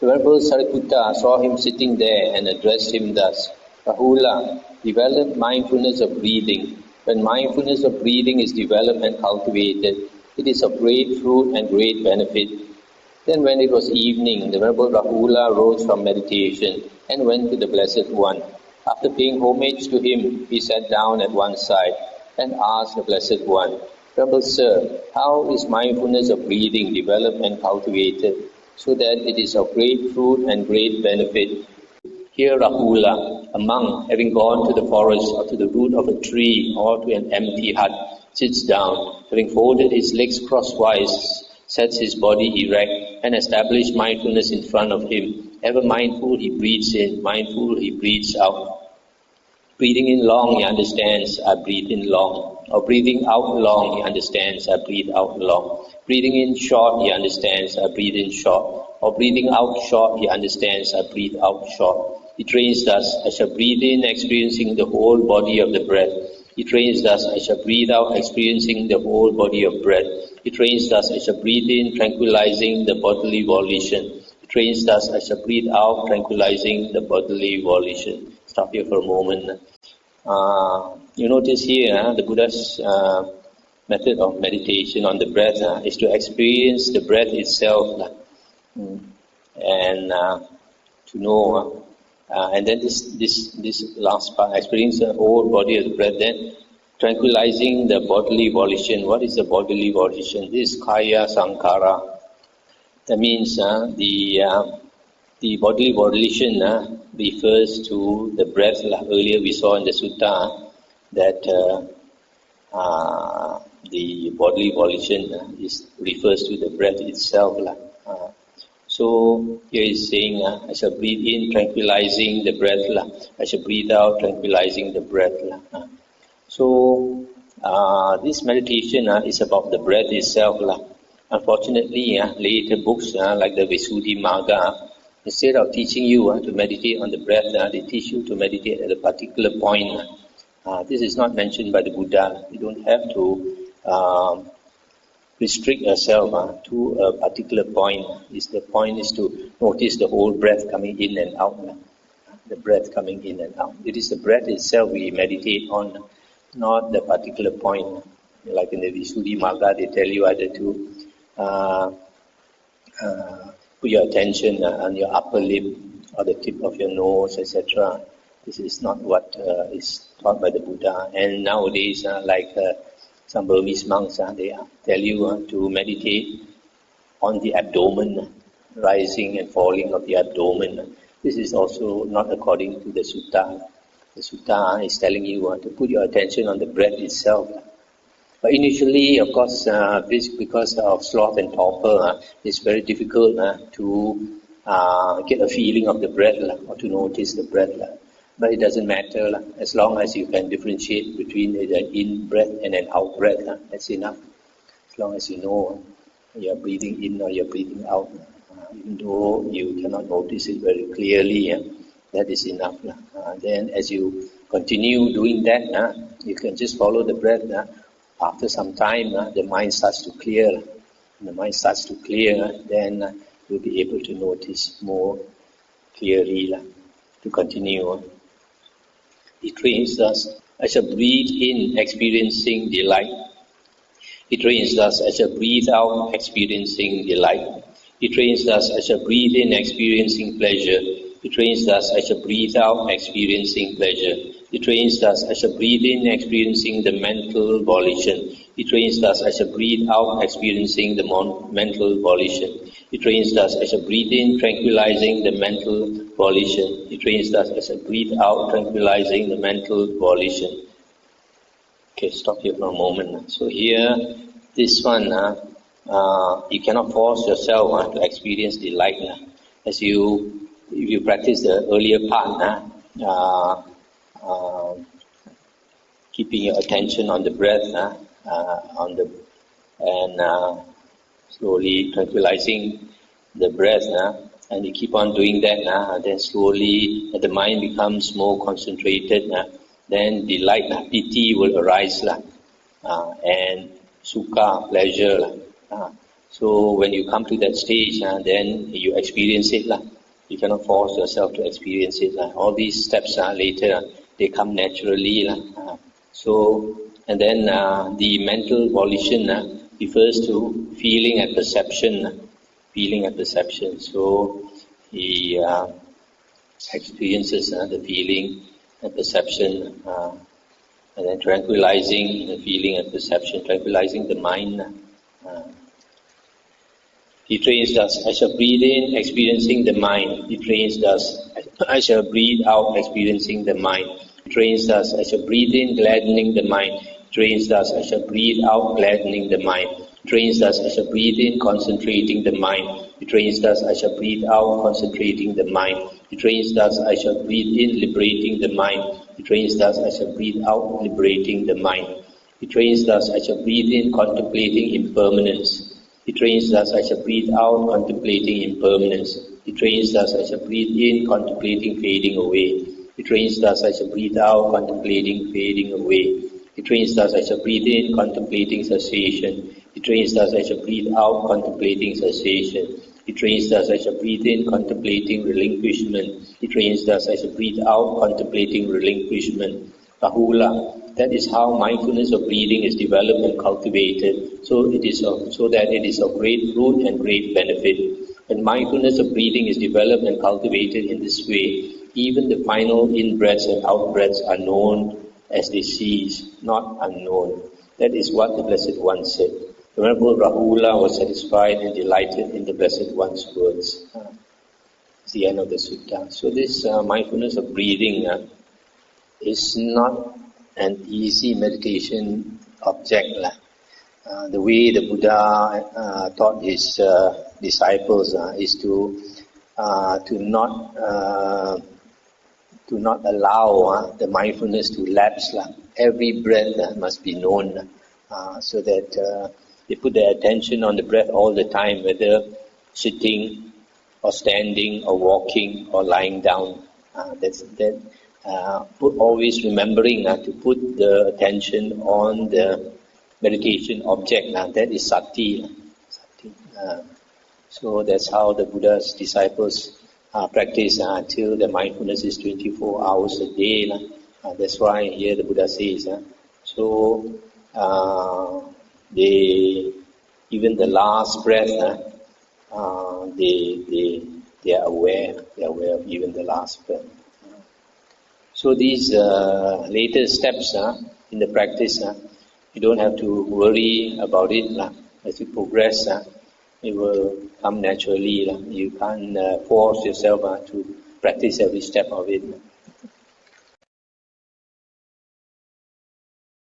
The Venerable Sariputta saw him sitting there and addressed him thus: Rahula, develop mindfulness of breathing. When mindfulness of breathing is developed and cultivated, it is of great fruit and great benefit. Then when it was evening, the Venerable Rahula rose from meditation and went to the Blessed One. After paying homage to him, he sat down at one side and asked the Blessed One, Venerable Sir, how is mindfulness of breathing developed and cultivated so that it is of great fruit and great benefit? Here Rahula, a monk, having gone to the forest or to the root of a tree or to an empty hut, sits down, having folded his legs crosswise, sets his body erect, and established mindfulness in front of him. Ever mindful, he breathes in, mindful, he breathes out. Breathing in long, he understands, I breathe in long. Or breathing out long, he understands, I breathe out long. Breathing in short, he understands, I breathe in short. Or breathing out short, he understands, I breathe out short. He trains thus, I shall breathe in, experiencing the whole body of the breath. He trains thus, I shall breathe out, experiencing the whole body of breath. He trains thus, I shall breathe in, tranquilizing the bodily volition. He trains thus, I shall breathe out, tranquilizing the bodily volition. Stop here for a moment. You notice here, the Buddha's method of meditation on the breath is to experience the breath itself and to know. And then this last part, experience the whole body of the breath, then tranquilizing the bodily volition. What is the bodily volition? This is kaya sankhara. That means the bodily volition refers to the breath. Earlier we saw in the sutta that the bodily volition refers to the breath itself. So here is saying, I shall breathe in, tranquilizing the breath. I shall breathe out, tranquilizing the breath. So this meditation is about the breath itself. Unfortunately, later books like the Visuddhimagga, instead of teaching you to meditate on the breath, they teach you to meditate at a particular point. This is not mentioned by the Buddha. You don't have to restrict yourself to a particular point. The point is to notice the whole breath coming in and out. The breath coming in and out. It is the breath itself we meditate on, not the particular point. Like in the Visuddhimagga, they tell you either to put your attention on your upper lip or the tip of your nose, etc. This is not what is taught by the Buddha. And nowadays, some Burmese monks, they tell you to meditate on the abdomen, rising and falling of the abdomen. This is also not according to the sutta. The sutta is telling you to put your attention on the breath itself. But initially, of course, because of sloth and torpor, it's very difficult to get a feeling of the breath or to notice the breath. But it doesn't matter, as long as you can differentiate between an in-breath and an out-breath, that's enough. As long as you know you're breathing in or you're breathing out, even though you cannot notice it very clearly, that is enough. Then as you continue doing that, you can just follow the breath. After some time, the mind starts to clear. When the mind starts to clear, then you'll be able to notice more clearly. To continue, he trains thus, I shall breathe in, experiencing delight. He trains thus, I shall breathe out, experiencing delight. He trains thus, I shall breathe in, experiencing pleasure. He trains thus, I shall breathe out, experiencing pleasure. He trains thus, I shall breathe in, experiencing the mental volition. He trains thus, I shall breathe out, experiencing the mental volition. He trains thus, I shall breathe in, tranquilizing the mental volition. He trains thus, I shall breathe out, tranquilizing the mental volition. Okay, stop here for a moment. So here, this one, you cannot force yourself to experience delight. If you practice the earlier part, keeping your attention on the breath, slowly tranquilizing the breath, and you keep on doing that, then slowly the mind becomes more concentrated, then delight, piti will arise, and sukha, pleasure. So when you come to that stage, then you experience it. You cannot force yourself to experience it. All these steps later, they come naturally. So, and then the mental volition refers to feeling and perception. Feeling and perception. So he experiences the feeling and perception, and then tranquilizing the feeling and perception, tranquilizing the mind. He trains us, I shall breathe in, experiencing the mind. He trains us, I shall breathe out, experiencing the mind. He trains us, I shall breathe in, gladdening the mind. He trains us, I shall breathe out, gladdening the mind. He trains us, I shall breathe in, concentrating the mind. He trains us, I shall breathe out, concentrating the mind. He trains us, I shall breathe in, liberating the mind. He trains us, I shall breathe out, liberating the mind. He trains us, I shall breathe in, contemplating impermanence. He trains us, I shall breathe out, contemplating impermanence. He trains us, I shall breathe in, contemplating fading away. He trains us, I shall breathe out, contemplating fading away. He trains us, I shall breathe in, contemplating cessation. He trains us, I shall breathe out, contemplating cessation. He trains us, I shall breathe in, contemplating relinquishment. He trains us, I shall breathe out, contemplating relinquishment. Rahula. That is how mindfulness of breathing is developed and cultivated, so that it is of great fruit and great benefit. When mindfulness of breathing is developed and cultivated in this way, even the final in-breaths and out-breaths are known as they cease, not unknown. That is what the Blessed One said. The Venerable Rahula was satisfied and delighted in the Blessed One's words. It's the end of the sutta. So this mindfulness of breathing is not an easy meditation object. The way the Buddha taught his disciples is to not allow the mindfulness to lapse. Every breath must be known, so that they put their attention on the breath all the time, whether sitting or standing or walking or lying down. Always remembering to put the attention on the meditation object. That is sati. So that's how the Buddha's disciples practice until the mindfulness is 24 hours a day. That's why here the Buddha says. So even the last breath, they are aware. They are aware of even the last breath. So these later steps in the practice, you don't have to worry about it. As you progress, it will come naturally. You can't force yourself to practice every step of it.